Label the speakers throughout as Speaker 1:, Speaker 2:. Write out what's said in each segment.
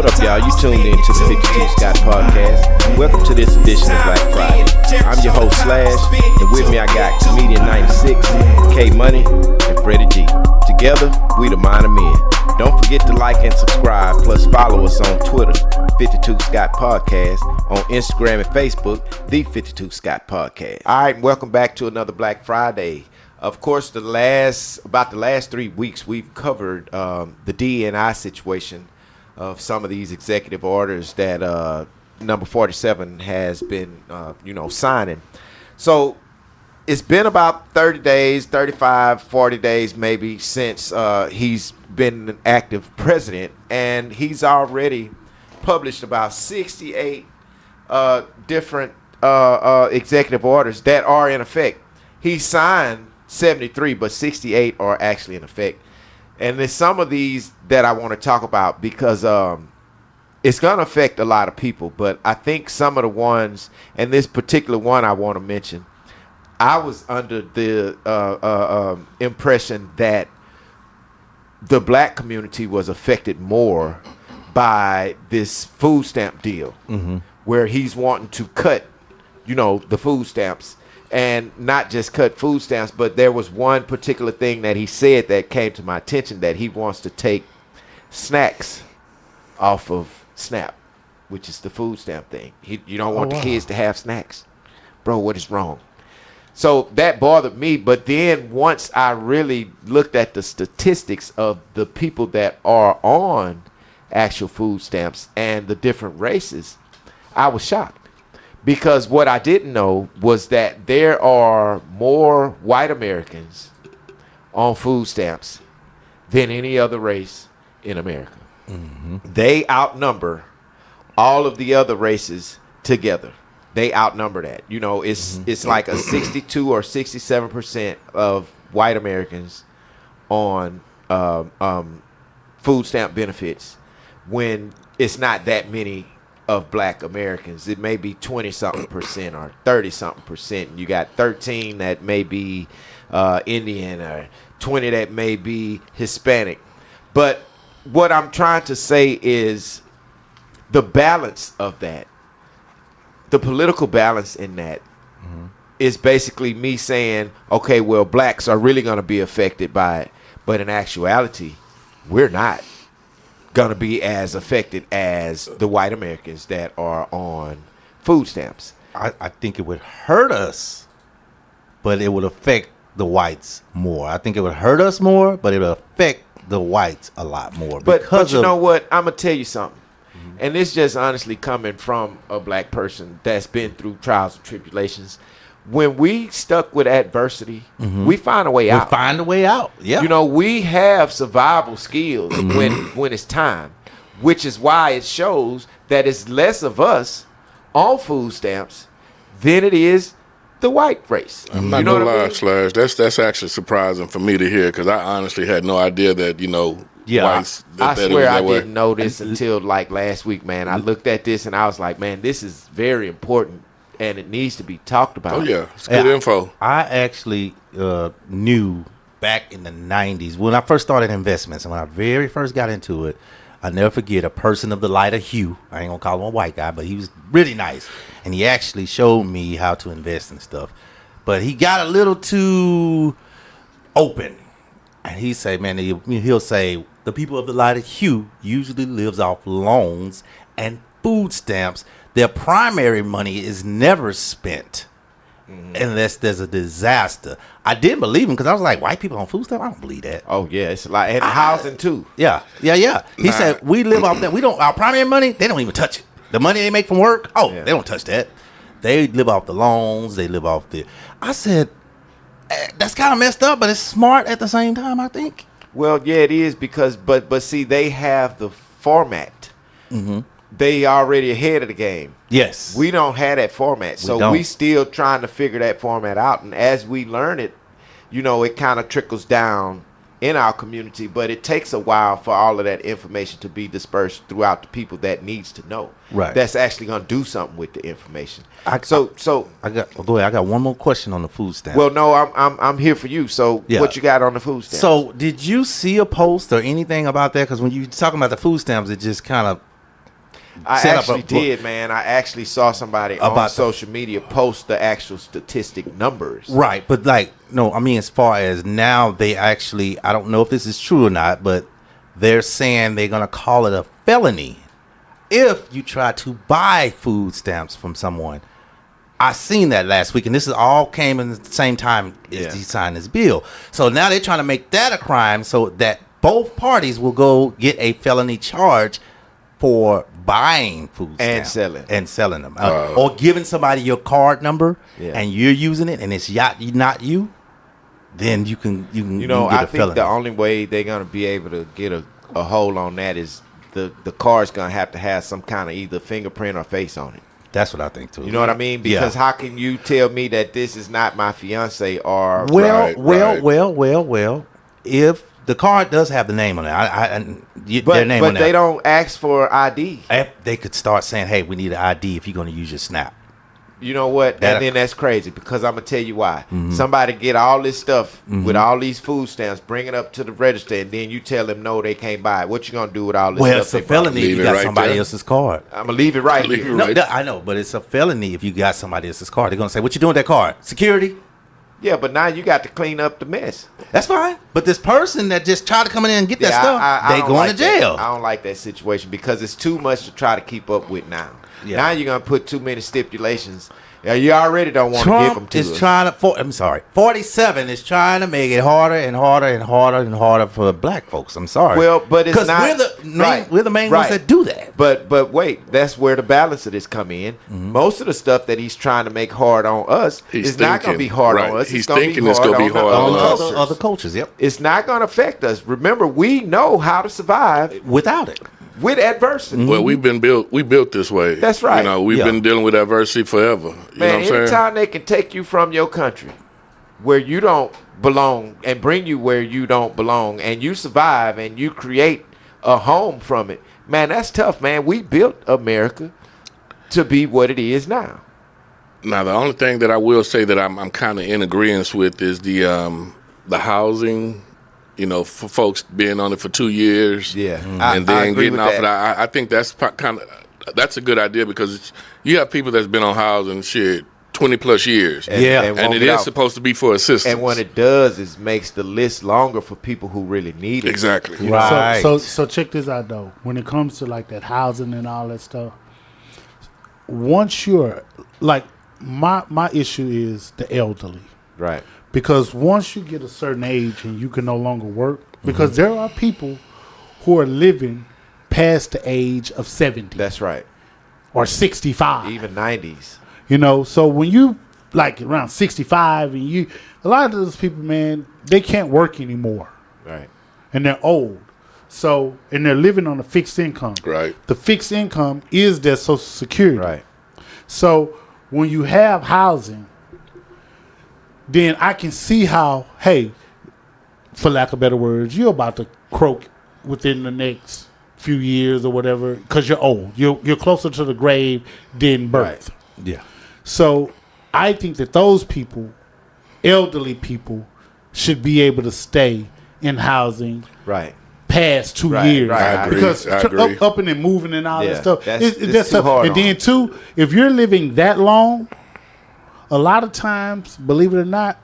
Speaker 1: What up, y'all? You tuned in to the 52 Scott Podcast. And welcome to this edition of Black Friday. I'm your host, Slash, and with me I got Comedian 96, K Money, and Freddie G. Together, we the Mind of Men. Don't forget to like and subscribe, plus follow us on Twitter, 52 Scott Podcast, on Instagram and Facebook, the 52 Scott Podcast. All right, welcome back to another Black Friday. Of course, about the last 3 weeks, we've covered the D&I situation of some of these executive orders that number 47 has been, signing. So it's been about 30 days, 35, 40 days maybe since he's been an active president, and he's already published about 68 different executive orders that are in effect. He signed 73, but 68 are actually in effect. And there's some of these that I want to talk about because it's going to affect a lot of people. But I think some of the ones, and this particular one I want to mention, I was under the impression that the black community was affected more by this food stamp deal, where he's wanting to cut, the food stamps. And not just cut food stamps, but there was one particular thing that he said that came to my attention, that he wants to take snacks off of SNAP, which is the food stamp thing. You don't want the kids to have snacks. Bro, what is wrong? So that bothered me. But then once I really looked at the statistics of the people that are on actual food stamps and the different races, I was shocked. Because what I didn't know was that there are more white Americans on food stamps than any other race in America. They outnumber all of the other races together. They outnumber that. It's like a 62 or 67% of white Americans on food stamp benefits, when it's not that many of black Americans. It may be 20-something% or 30-something%. You got 13 that may be Indian, or 20 that may be Hispanic. But what I'm trying to say is the balance of that, the political balance in that, is basically me saying, okay, well, blacks are really going to be affected by it. But in actuality, we're not going to be as affected as the white Americans that are on food stamps.
Speaker 2: I think it would hurt us, but it would affect the whites more. I think it would hurt us more, but it would affect the whites a lot more.
Speaker 1: But you know what? I'm going to tell you something. And this just honestly coming from a black person that's been through trials and tribulations. When we stuck with adversity, we find a way out.
Speaker 2: We find a way out. Yeah.
Speaker 1: We have survival skills when it's time, which is why it shows that it's less of us on food stamps than it is the white race.
Speaker 3: I'm not gonna lie, Slash. That's actually surprising for me to hear, because I honestly had no idea that whites.
Speaker 1: I swear I didn't know this until like last week, man. I looked at this and I was like, man, this is very important. And it needs to be talked about.
Speaker 3: Oh, yeah. It's good info.
Speaker 2: I actually knew back in the 90s when I first started investments, and when I very first got into it, I'll never forget a person of the lighter hue. I ain't going to call him a white guy, but he was really nice. And he actually showed me how to invest and stuff. But he got a little too open. And he say, man, he'll say, the people of the lighter hue usually lives off loans and food stamps. Their primary money is never spent unless there's a disaster. I didn't believe him because I was like, white people on food stamp? I don't believe that.
Speaker 1: Oh, yeah. It's like, and housing too.
Speaker 2: Yeah. He said, we live off that. Our primary money, they don't even touch it. The money they make from work, they don't touch that. They live off the loans. They live off I said, that's kind of messed up, but it's smart at the same time, I think.
Speaker 1: Well, yeah, it is because, but see, they have the format. They already ahead of the game.
Speaker 2: Yes.
Speaker 1: We don't have that format. So we still trying to figure that format out. And as we learn it, it kind of trickles down in our community. But it takes a while for all of that information to be dispersed throughout the people that needs to know.
Speaker 2: Right.
Speaker 1: That's actually going to do something with the information.
Speaker 2: I got one more question on the food stamp.
Speaker 1: Well, no, I'm here for you. So what you got on the food stamp?
Speaker 2: So did you see a post or anything about that? Because when you talking about the food stamps, it just kind of
Speaker 1: I actually did, man. I actually saw somebody on social media post the actual statistic numbers.
Speaker 2: Right, but no, I mean, as far as now, they actually, I don't know if this is true or not, but they're saying they're going to call it a felony if you try to buy food stamps from someone. I seen that last week, and this is all came in the same time as he signed this bill. So now they're trying to make that a crime so that both parties will go get a felony charge for buying food stamps and selling them, or giving somebody your card number and you're using it and it's not you. Then you can get
Speaker 1: I
Speaker 2: a
Speaker 1: think
Speaker 2: felony.
Speaker 1: the only way they're gonna be able to get a hold on that is the card's gonna have to have some kind of either fingerprint or face on it.
Speaker 2: That's what I think too.
Speaker 1: You know what I mean? Because how can you tell me that this is not my fiance or
Speaker 2: well, if the card does have the name on it, their name on it,
Speaker 1: but they don't ask for ID.
Speaker 2: They could start saying, "Hey, we need an ID if you're going to use your Snap."
Speaker 1: You know what? And then that's crazy because I'm gonna tell you why. Somebody get all this stuff with all these food stamps, bring it up to the register, and then you tell them no, they can't buy it. What you gonna do with all this stuff?
Speaker 2: Well, it's a felony if you got somebody else's card.
Speaker 1: I'm gonna leave it right here.
Speaker 2: No, I know, but it's a felony if you got somebody else's card. They're gonna say, "What you doing with that card? Security?"
Speaker 1: Yeah, but now you got to clean up the mess.
Speaker 2: That's fine. But this person that just tried to come in and get that stuff, they going to jail.
Speaker 1: I don't like that situation because it's too much to try to keep up with now. Yeah. Now you're going to put too many stipulations. Yeah, you already don't want to give them to us.
Speaker 2: Trying to, 47 is trying to make it harder and harder and harder and harder for black folks. I'm sorry.
Speaker 1: Well, but it's not.
Speaker 2: We're the main ones that do that.
Speaker 1: But wait, that's where the balance of this come in. Most of the stuff that he's trying to make hard on us is not going to be hard on us.
Speaker 3: He's thinking it's going to be hard on
Speaker 2: other cultures. Yep.
Speaker 1: It's not going to affect us. Remember, we know how to survive
Speaker 2: without it.
Speaker 1: With adversity.
Speaker 3: Well, we built this way.
Speaker 1: That's right.
Speaker 3: We've been dealing with adversity forever. You know what I'm saying?
Speaker 1: Anytime they can take you from your country where you don't belong and bring you where you don't belong and you survive and you create a home from it, man, that's tough, man. We built America to be what it is now.
Speaker 3: Now, the only thing that I will say that I'm kind of in agreement with is the housing. For folks being on it for 2 years, and then getting off of that. I think that's that's a good idea because you have people that's been on housing 20 plus years, and it is supposed to be for assistance.
Speaker 1: And what it does is makes the list longer for people who really need it.
Speaker 3: Exactly.
Speaker 4: Right. So check this out though. When it comes to like that housing and all that stuff, once you're like my issue is the elderly,
Speaker 1: right?
Speaker 4: Because once you get a certain age and you can no longer work, because there are people who are living past the age of 70.
Speaker 1: That's right.
Speaker 4: Or 65.
Speaker 1: Even 90s.
Speaker 4: So when you like around 65 and a lot of those people, man, they can't work anymore.
Speaker 1: Right.
Speaker 4: And they're old. So, and they're living on a fixed income.
Speaker 3: Right.
Speaker 4: The fixed income is their Social Security.
Speaker 1: Right.
Speaker 4: So when you have housing, then I can see how, hey, for lack of better words, you're about to croak within the next few years or whatever because you're old. You're closer to the grave than birth.
Speaker 2: Right. Yeah.
Speaker 4: So I think that those people, elderly people, should be able to stay in housing past 2 years.
Speaker 3: Right. I agree.
Speaker 4: Because
Speaker 3: I agree.
Speaker 4: up and moving and all that stuff.
Speaker 1: That's too hard.
Speaker 4: And then, too, if you're living that long, a lot of times, believe it or not,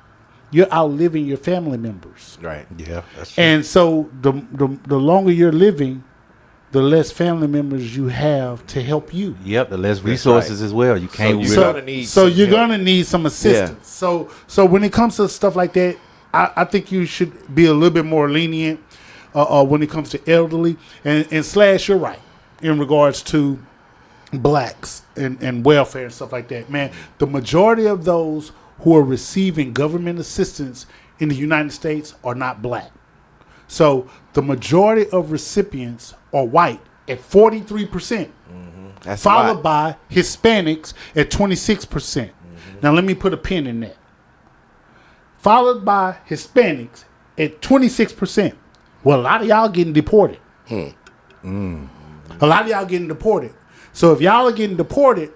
Speaker 4: you're outliving your family members.
Speaker 1: Right.
Speaker 2: Yeah, that's true.
Speaker 4: And so the longer you're living, the less family members you have to help you.
Speaker 2: Yep, the less resources as well. You can't.
Speaker 4: So you're gonna need some assistance. Yeah. So when it comes to stuff like that, I think you should be a little bit more lenient when it comes to elderly. And Slash, you're right in regards to blacks and welfare and stuff like that. Man, the majority of those who are receiving government assistance in the United States are not black. So the majority of recipients are white at 43%, followed by Hispanics at 26%. Now let me put a pin in that. Followed by Hispanics at 26%. Well, a lot of y'all getting deported. A lot of y'all getting deported. So if y'all are getting deported,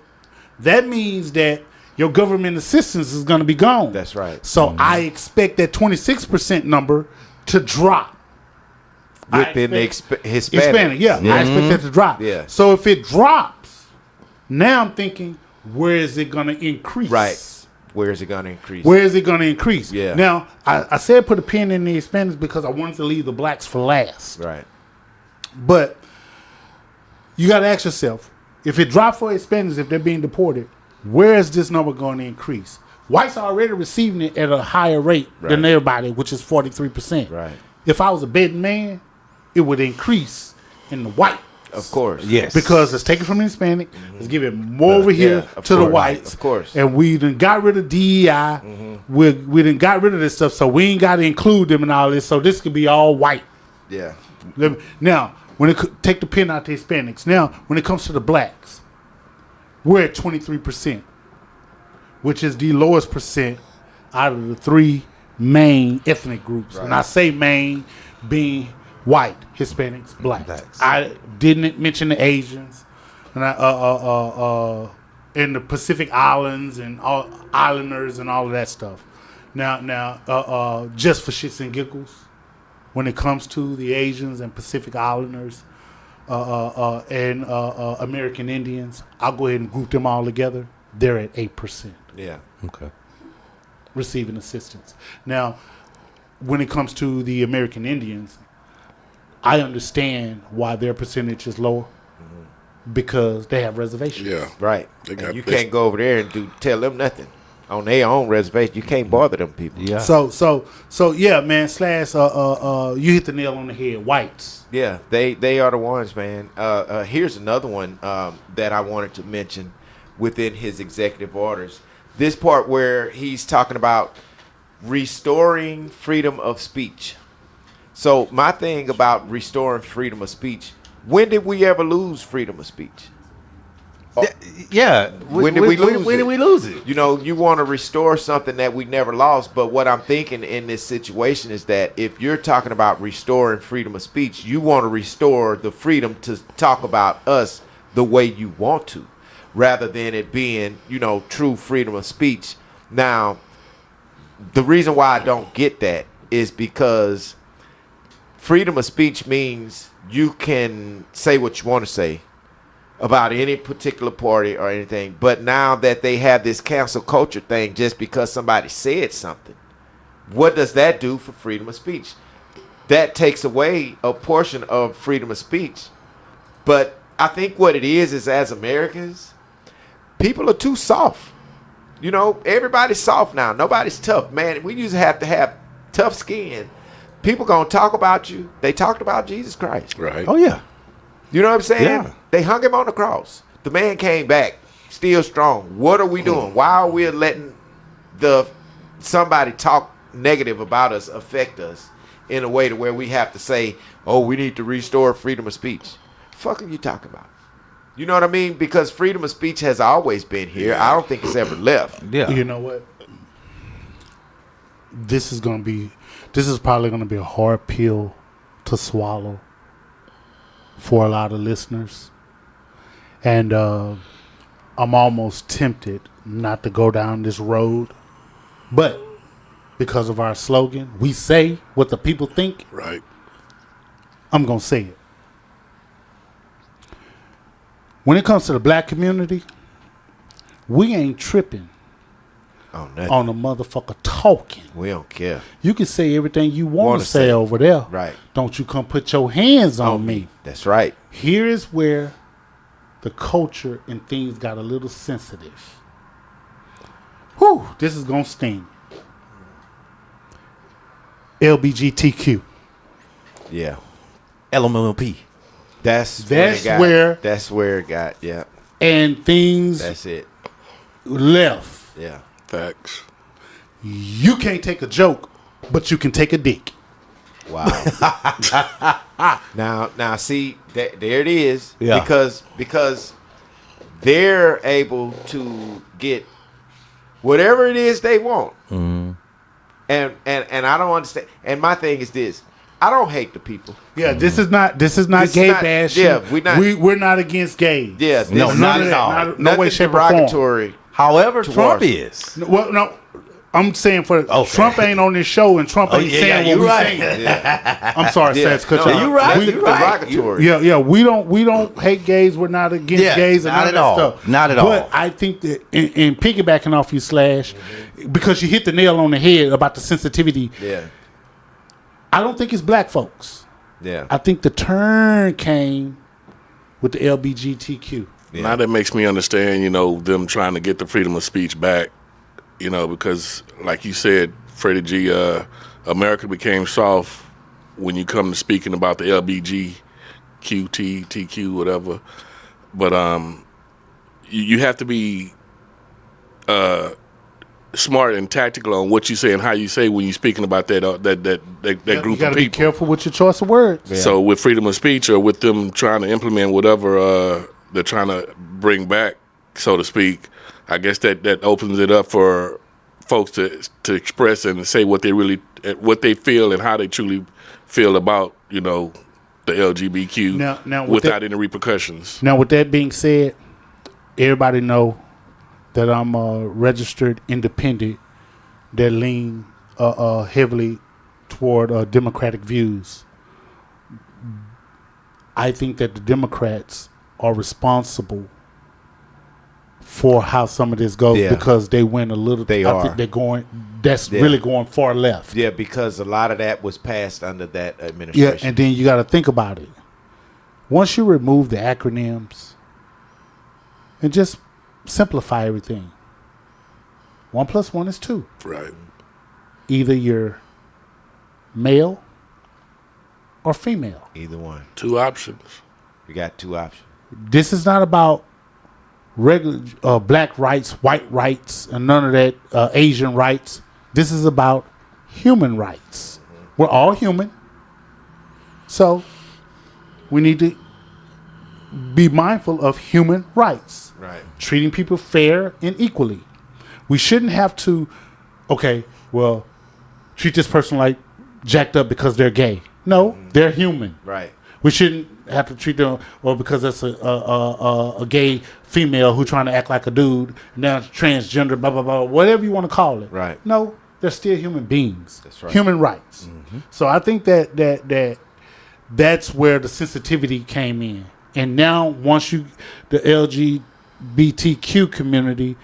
Speaker 4: that means that your government assistance is going to be gone.
Speaker 1: That's right.
Speaker 4: So I expect that 26% number to drop
Speaker 1: within the Hispanic.
Speaker 4: I expect that to drop.
Speaker 1: Yeah.
Speaker 4: So if it drops, now I'm thinking, where is it going to increase?
Speaker 1: Right. Where is it going to increase?
Speaker 4: Where is it going to increase?
Speaker 1: Yeah.
Speaker 4: Now, I said put a pin in the Hispanics because I wanted to leave the blacks for last.
Speaker 1: Right.
Speaker 4: But you got to ask yourself, if it dropped for Hispanics, if they're being deported, where is this number going to increase? Whites are already receiving it at a higher rate than everybody, which is 43%.
Speaker 1: Right.
Speaker 4: If I was a betting man, it would increase in the white.
Speaker 1: Of course.
Speaker 2: Yes.
Speaker 4: Because it's taken from the Hispanic, let's give it more over here to the whites.
Speaker 1: Of course.
Speaker 4: And we done got rid of DEI. We done got rid of this stuff, so we ain't got to include them in all this. So this could be all white.
Speaker 1: Yeah.
Speaker 4: Now, when it take the pin out to Hispanics. Now, when it comes to the blacks, we're at 23%, which is the lowest percent out of the three main ethnic groups.
Speaker 1: Right.
Speaker 4: And I say main being white, Hispanics, blacks. I didn't mention the Asians, and in the Pacific Islands and all islanders and all of that stuff. Now, just for shits and giggles, when it comes to the Asians and Pacific Islanders and American Indians, I'll go ahead and group them all together. They're at 8%.
Speaker 1: Yeah.
Speaker 2: Okay.
Speaker 4: Receiving assistance. Now, when it comes to the American Indians, I understand why their percentage is lower because they have reservations.
Speaker 3: Yeah.
Speaker 1: Right. And you can't go over there and tell them nothing on their own reservation. You can't bother them people.
Speaker 2: Yeah.
Speaker 4: So yeah, man. Slash, you hit the nail on the head. Whites.
Speaker 1: Yeah, they are the ones, man. Here's another one that I wanted to mention within his executive orders. This part where he's talking about restoring freedom of speech. So my thing about restoring freedom of speech, when did we ever lose freedom of speech?
Speaker 2: Yeah.
Speaker 1: When did we lose
Speaker 2: it?
Speaker 1: You know, you want to restore something that we never lost. But what I'm thinking in this situation is that if you're talking about restoring freedom of speech, you want to restore the freedom to talk about us the way you want to, rather than it being, true freedom of speech. Now, the reason why I don't get that is because freedom of speech means you can say what you want to say about any particular party or anything. But now that they have this cancel culture thing just because somebody said something, what does that do for freedom of speech? That takes away a portion of freedom of speech. But I think what it is as Americans, people are too soft. Everybody's soft now. Nobody's tough. Man, we used to have tough skin. People gonna talk about you. They talked about Jesus Christ.
Speaker 3: Right.
Speaker 2: Oh, yeah.
Speaker 1: You know what I'm saying?
Speaker 2: Yeah.
Speaker 1: They hung him on the cross. The man came back, still strong. What are we doing? Why are we letting somebody talk negative about us affect us in a way to where we have to say, oh, we need to restore freedom of speech? Fuck are you talking about? You know what I mean? Because freedom of speech has always been here. I don't think it's ever left.
Speaker 2: Yeah.
Speaker 4: You know what? This is probably going to be a hard pill to swallow for a lot of listeners. And I'm almost tempted not to go down this road. But because of our slogan, we say what the people think.
Speaker 3: Right.
Speaker 4: I'm going to say it. When it comes to the black community, we ain't tripping on the motherfucker talking.
Speaker 1: We don't care.
Speaker 4: You can say everything you want to say over there.
Speaker 1: Right.
Speaker 4: Don't you come put your hands on me.
Speaker 1: That's right.
Speaker 4: Here is where the culture and things got a little sensitive. Whew, this is going to sting. LBGTQ.
Speaker 1: Yeah.
Speaker 2: LMNOP.
Speaker 1: That's where it got, yeah.
Speaker 4: And things
Speaker 1: That's it.
Speaker 4: left.
Speaker 1: Yeah.
Speaker 3: Facts.
Speaker 4: You can't take a joke, but you can take a dick.
Speaker 1: Wow. now, see, there it is.
Speaker 2: Yeah.
Speaker 1: Because they're able to get whatever it is they want. Mm-hmm. And I don't understand. And my thing is this: I don't hate the people.
Speaker 4: Yeah, this is not gay bashing.
Speaker 1: Yeah,
Speaker 4: we're not against gays.
Speaker 1: Yeah,
Speaker 2: no, not at all.
Speaker 4: No way, shape, or form.
Speaker 1: Derogatory.
Speaker 2: However, Trump is.
Speaker 4: Well, no, I'm saying Trump ain't on this show and Trump ain't saying what we're saying.
Speaker 2: Yeah.
Speaker 4: I'm sorry, Seth.
Speaker 2: You're right. You're right.
Speaker 4: Yeah. We don't hate gays. We're not against gays and none of that stuff.
Speaker 2: Not at all.
Speaker 4: But I think that in piggybacking off you, Slash, because you hit the nail on the head about the sensitivity.
Speaker 1: Yeah.
Speaker 4: I don't think it's black folks.
Speaker 1: Yeah.
Speaker 4: I think the turn came with the LGBTQ.
Speaker 3: Yeah. Now that makes me understand, them trying to get the freedom of speech back. Because like you said, Freddie G, America became soft when you come to speaking about the LGBTQ, whatever. But you have to be smart and tactical on what you say and how you say when you're speaking about that group of people. You got to be
Speaker 4: careful with your choice of words.
Speaker 3: Yeah. So with freedom of speech or with them trying to implement whatever they're trying to bring back, so to speak, I guess that opens it up for folks to express and say what they feel and how they truly feel about the LGBTQ
Speaker 4: now
Speaker 3: without any repercussions.
Speaker 4: Now, with that being said, everybody know that I'm a registered independent that lean heavily toward democratic views. I think that the Democrats are responsible for how some of this goes because they went a little. I think they're going. That's really going far left.
Speaker 1: Yeah, because a lot of that was passed under that administration.
Speaker 4: Yeah, and then you got to think about it. Once you remove the acronyms and just simplify everything, 1 + 1 is 2.
Speaker 3: Right.
Speaker 4: Either you're male or female.
Speaker 1: Either one.
Speaker 3: 2 options.
Speaker 1: You got 2 options. This
Speaker 4: is not about regular black rights, white rights, and none of that Asian rights. This is about human rights. Mm-hmm. We're all human. So we need to be mindful of human rights.
Speaker 1: Right.
Speaker 4: Treating people fair and equally. We shouldn't have to, treat this person like jacked up because they're gay. No, they're human.
Speaker 1: Right.
Speaker 4: We shouldn't have to treat them because that's a gay female who trying to act like a dude, now transgender, blah, blah, blah, whatever you want to call it.
Speaker 1: Right.
Speaker 4: No, they're still human beings.
Speaker 1: That's right.
Speaker 4: Human rights. Mm-hmm. So I think that's where the sensitivity came in. And now once the LGBTQ community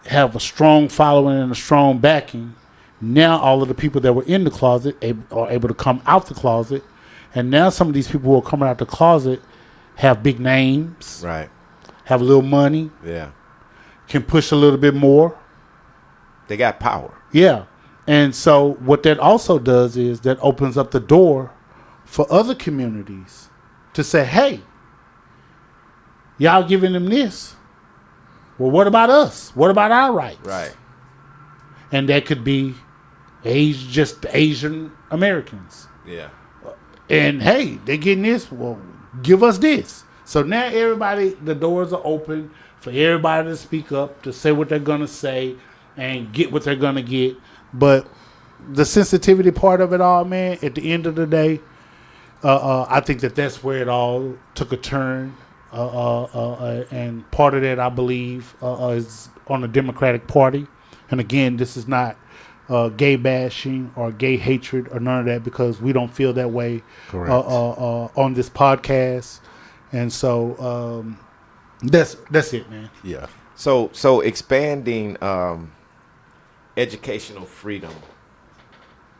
Speaker 4: have a strong following and a strong backing, now all of the people that were in the closet are able to come out the closet. And now some of these people who are coming out the closet have big names.
Speaker 1: Right.
Speaker 4: Have a little money.
Speaker 1: Yeah.
Speaker 4: Can push a little bit more.
Speaker 1: They got power.
Speaker 4: Yeah. And so what that also does is that opens up the door for other communities to say, hey, y'all giving them this. Well, what about us? What about our rights?
Speaker 1: Right.
Speaker 4: And that could be just Asian Americans.
Speaker 1: Yeah.
Speaker 4: And hey, they getting this. Well, give us this. So now everybody, the doors are open for everybody to speak up, to say what they're gonna say, and get what they're gonna get. But the sensitivity part of it all, man, at the end of the day, I think that's where it all took a turn. And part of that, I believe, is on the Democratic Party. And again, this is not gay bashing or gay hatred or none of that, because we don't feel that way on this podcast. And so that's it, man.
Speaker 1: Yeah. So expanding educational freedom,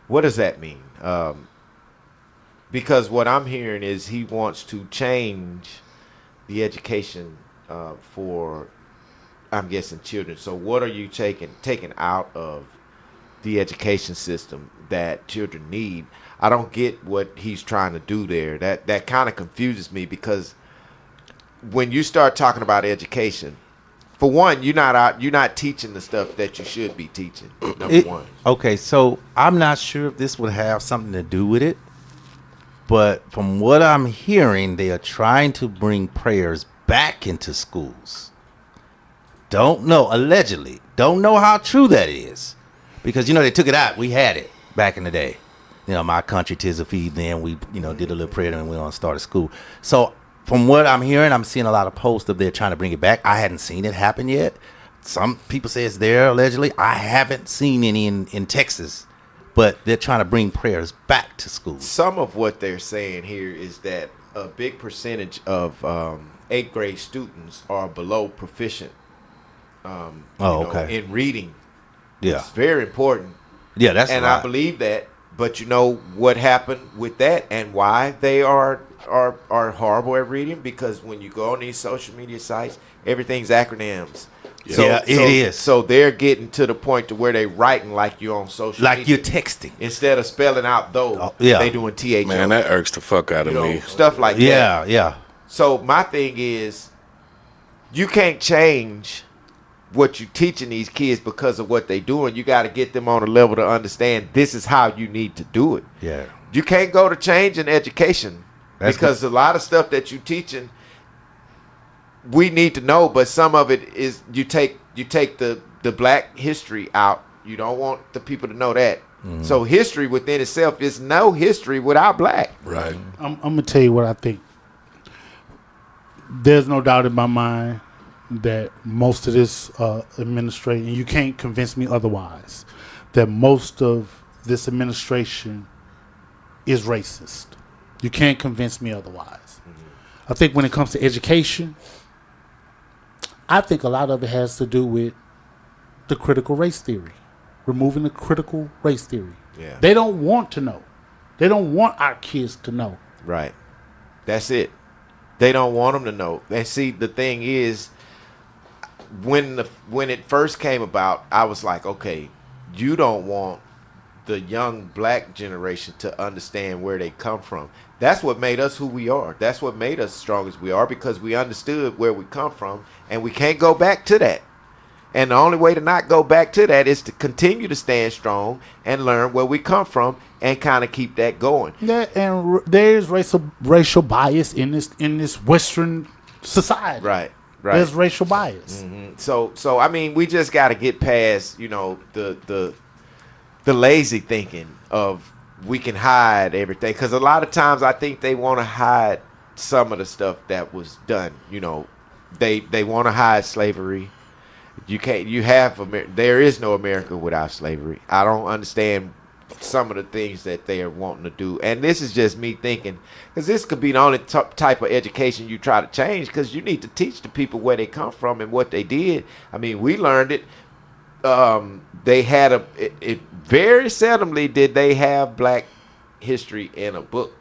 Speaker 1: what does that mean? Because what I'm hearing is he wants to change the education for, I'm guessing, children. So what are you taking out of the education system that children need? I don't get what he's trying to do there. That kind of confuses me, because when you start talking about education, for one, you're not teaching the stuff that you should be teaching. Number one.
Speaker 2: Okay, so I'm not sure if this would have something to do with it, but from what I'm hearing, they are trying to bring prayers back into schools. Don't know, allegedly. Don't know how true that is. Because, they took it out. We had it back in the day. My country, 'tis a feed. Then we, did a little prayer and we went on to start a school. So from what I'm hearing, I'm seeing a lot of posts of they're trying to bring it back. I hadn't seen it happen yet. some people say it's there allegedly. I haven't seen any in Texas, but they're trying to bring prayers back to school.
Speaker 1: Some of what they're saying here is that a big percentage of 8th grade students are below proficient in reading.
Speaker 2: Yeah.
Speaker 1: It's very important.
Speaker 2: Yeah, that's
Speaker 1: and
Speaker 2: right.
Speaker 1: I believe that. But you know what happened with that and why they are horrible at reading? Because when you go on these social media sites, everything's acronyms.
Speaker 2: Yeah, it is.
Speaker 1: So they're getting to the point to where they're writing like you're on social media.
Speaker 2: Like you're texting.
Speaker 1: Instead of spelling out those, they doing THO.
Speaker 3: Man, that irks the fuck out of me.
Speaker 1: Stuff like that.
Speaker 2: Yeah.
Speaker 1: So my thing is, you can't change what you're teaching these kids because of what they're doing. You got to get them on a level to understand this is how you need to do it.
Speaker 2: Yeah.
Speaker 1: You can't go to change in education because a lot of stuff that you're teaching, we need to know, but some of it is you take the black history out. You don't want the people to know that. Mm-hmm. So history within itself is no history without black.
Speaker 3: Right.
Speaker 4: I'm gonna tell you what I think. There's no doubt in my mind that most of this administration, and you can't convince me otherwise, that most of this administration is racist. You can't convince me otherwise. Mm-hmm. I think when it comes to education, I think a lot of it has to do with the critical race theory, removing the critical race theory.
Speaker 1: Yeah.
Speaker 4: They don't want to know. They don't want our kids to know.
Speaker 1: Right. That's it. They don't want them to know. And see, the thing is, when it first came about, I was like, okay, you don't want the young black generation to understand where they come from. That's what made us who we are. That's what made us strong as we are, because we understood where we come from, and we can't go back to that. And the only way to not go back to that is to continue to stand strong and learn where we come from and kind of keep that going.
Speaker 4: Yeah, and there's racial bias in this Western society.
Speaker 1: Right.
Speaker 4: There's racial bias.
Speaker 1: Mm-hmm. So I mean, we just got to get past, the lazy thinking of we can hide everything, because a lot of times I think they want to hide some of the stuff that was done. They want to hide slavery. There is no America without slavery. I don't understand some of the things that they are wanting to do. And this is just me thinking, because this could be the only type of education you try to change, because you need to teach the people where they come from and what they did. I mean, we learned it. They had it very seldomly did they have black history in a book.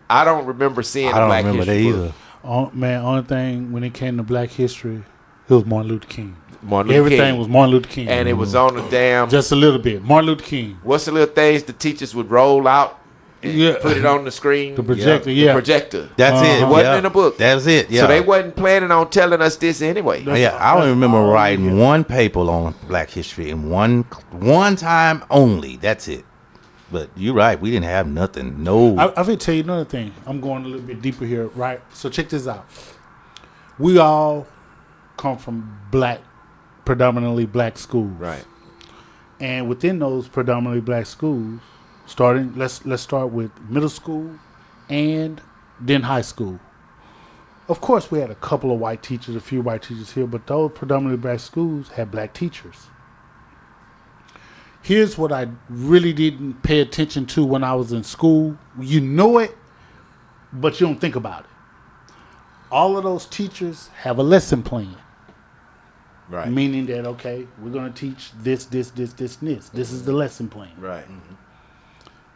Speaker 1: I don't remember seeing a black history book.
Speaker 4: Only thing when it came to black history, it was Martin Luther King.
Speaker 1: Everything
Speaker 4: was Martin Luther King.
Speaker 1: And it was on the damn...
Speaker 4: Just a little bit. Martin Luther King.
Speaker 1: What's the little things the teachers would roll out and put it on the screen?
Speaker 4: The projector,
Speaker 1: The projector.
Speaker 2: That's it.
Speaker 1: It wasn't in the book.
Speaker 2: That's it, yeah.
Speaker 1: So they wasn't planning on telling us this anyway.
Speaker 2: I only remember writing one paper on black history, and one time only. That's it. But you're right. We didn't have nothing. No.
Speaker 4: I will tell you another thing. I'm going a little bit deeper here, right? So check this out. We all come from predominantly black schools,
Speaker 1: Right?
Speaker 4: And within those predominantly black schools, let's start with middle school and then high school. Of course, we had a couple of white teachers, a few white teachers here, but those predominantly black schools had black teachers. Here's what I really didn't pay attention to when I was in school. You know it, but you don't think about it. All of those teachers have a lesson plan.
Speaker 1: Right.
Speaker 4: Meaning that, okay, we're going to teach this, and this. This is the lesson plan.
Speaker 1: Right.
Speaker 4: Mm-hmm.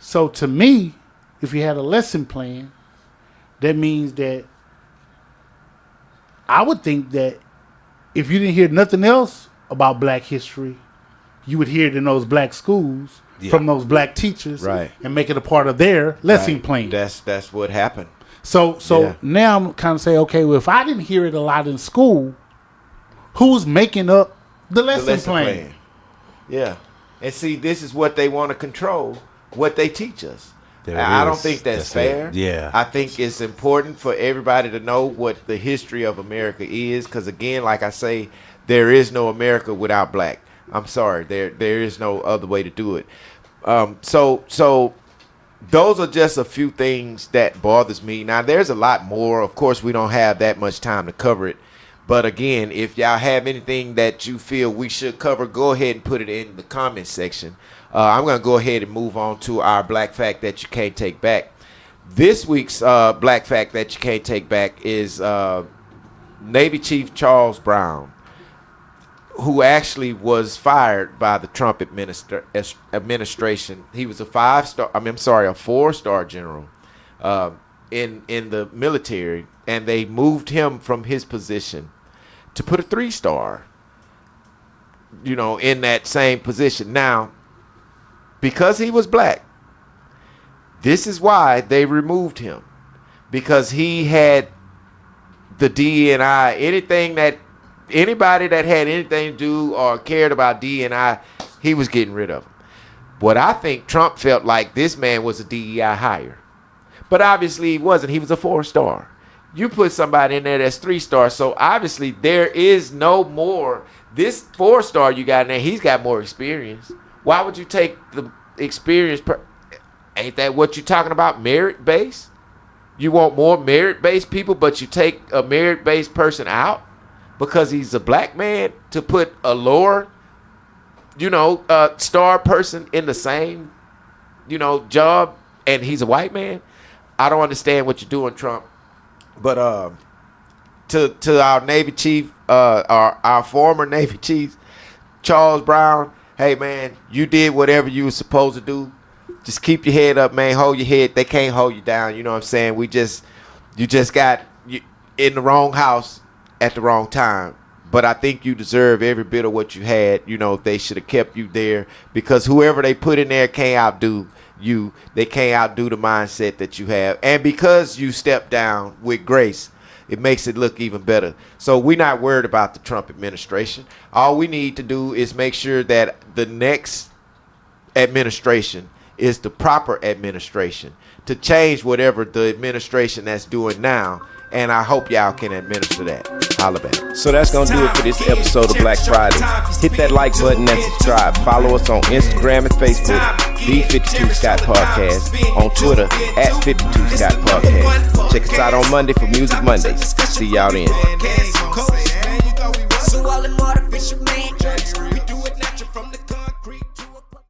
Speaker 4: So to me, if you had a lesson plan, that means that I would think that if you didn't hear nothing else about black history, you would hear it in those black schools from those black teachers,
Speaker 1: right,
Speaker 4: and make it a part of their lesson plan.
Speaker 1: That's what happened.
Speaker 4: So now I'm kind of saying, okay, well, if I didn't hear it a lot in school, who's making up the lesson plan?
Speaker 1: Yeah. And see, this is what they want to control, what they teach us. I don't think that's fair.
Speaker 2: Yeah.
Speaker 1: I think it's important for everybody to know what the history of America is, because, again, like I say, there is no America without black. I'm sorry. There is no other way to do it. So those are just a few things that bothers me. Now, there's a lot more. Of course, we don't have that much time to cover it. But again, if y'all have anything that you feel we should cover, go ahead and put it in the comment section. I'm going to go ahead and move on to our Black Fact That You Can't Take Back. This week's Black Fact That You Can't Take Back is Navy Chief Charles Brown, who actually was fired by the Trump administration. He was a 4-star general in the military, and they moved him from his position to put a 3-star, in that same position. Now, because he was black, this is why they removed him, because he had the DNI. Anybody that had anything to do or cared about DNI, he was getting rid of him. What I think Trump felt like this man was a DEI hire, but obviously he wasn't. He was a 4-star. You put somebody in there that's 3-star, so obviously there is no more. This 4-star you got in there, he's got more experience. Why would you take the experience? Ain't that what you're talking about? Merit-based? You want more merit-based people, but you take a merit-based person out because he's a black man to put a lower, star person in the same, job, and he's a white man? I don't understand what you're doing, Trump. But to our Navy chief, our former Navy chief, Charles Brown, hey, man, you did whatever you were supposed to do. Just keep your head up, man. Hold your head. They can't hold you down. You know what I'm saying? You just got in the wrong house at the wrong time. But I think you deserve every bit of what you had. They should have kept you there, because whoever they put in there can't outdo you. They can't outdo the mindset that you have. And because you stepped down with grace, it makes it look even better. So we're not worried about the Trump administration. All we need to do is make sure that the next administration is the proper administration to change whatever the administration that's doing now. And I hope y'all can administer that. Holla back.
Speaker 5: So that's going to do it for this episode of Black Friday. Hit that like button and subscribe. Follow us on Instagram and Facebook, The 52 Scott Podcast. On Twitter, at 52 Scott Podcast. Check us out on Monday for Music Mondays. See y'all then.
Speaker 6: So all them artificial man